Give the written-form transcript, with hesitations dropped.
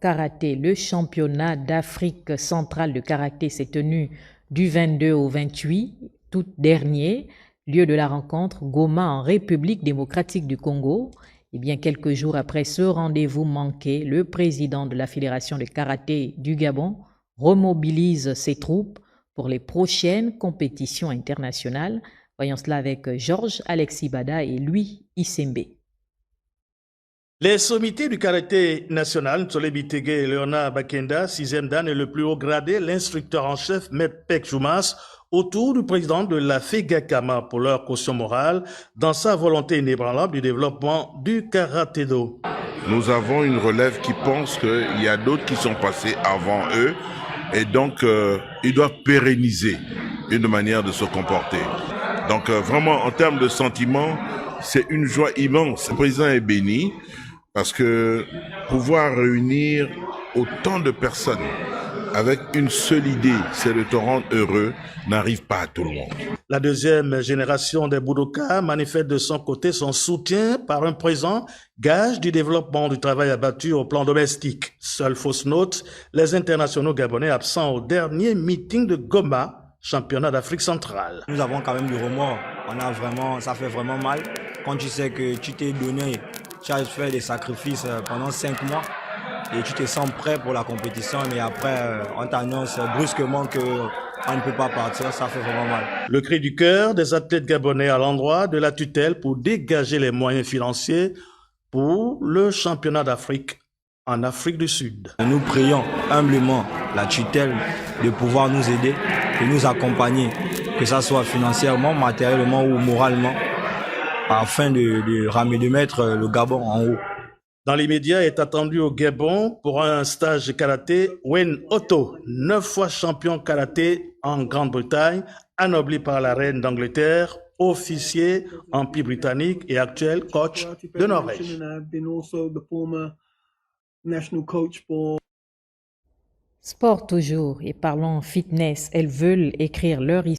karaté. Le championnat d'Afrique centrale de karaté s'est tenu du 22 au 28 août dernier. Lieu de la rencontre, Goma en République démocratique du Congo. Et bien quelques jours après ce rendez-vous manqué, le président de la Fédération de karaté du Gabon remobilise ses troupes pour les prochaines compétitions internationales. Voyons cela avec Georges Alexis Bada et Louis Isembe. Les sommités du karaté national, Ntsolé Bitege et Léonard Bakenda, 6e dan et le plus haut gradé, l'instructeur en chef Mepek Joumas, autour du président de la FEGAKAMA pour leur caution morale dans sa volonté inébranlable du développement du karaté-do. Nous avons une relève qui pense qu'il y a d'autres qui sont passés avant eux et donc ils doivent pérenniser une manière de se comporter. Donc vraiment en termes de sentiments, c'est une joie immense. Le président est béni parce que pouvoir réunir autant de personnes avec une seule idée, c'est de te rendre heureux, n'arrive pas à tout le monde. La deuxième génération des Boudoka manifeste de son côté son soutien par un présent gage du développement du travail abattu au plan domestique. Seule fausse note, les internationaux gabonais absents au dernier meeting de Goma, championnat d'Afrique centrale. Nous avons quand même du remords. Ça fait vraiment mal quand tu sais que tu t'es donné, tu as fait des sacrifices pendant 5 mois. Et tu te sens prêt pour la compétition, mais après, on t'annonce brusquement qu'on ne peut pas partir, ça fait vraiment mal. Le cri du cœur des athlètes gabonais à l'endroit de la tutelle pour dégager les moyens financiers pour le championnat d'Afrique en Afrique du Sud. Nous prions humblement la tutelle de pouvoir nous aider, de nous accompagner, que ce soit financièrement, matériellement ou moralement, afin de mettre le Gabon en haut. Dans l'immédiat est attendu au Gabon pour un stage de karaté Wen Otto, 9 fois champion karaté en Grande-Bretagne, anobli par la reine d'Angleterre, officier Empire britannique et actuel coach de Norvège. Sport toujours et parlons fitness. Elles veulent écrire leur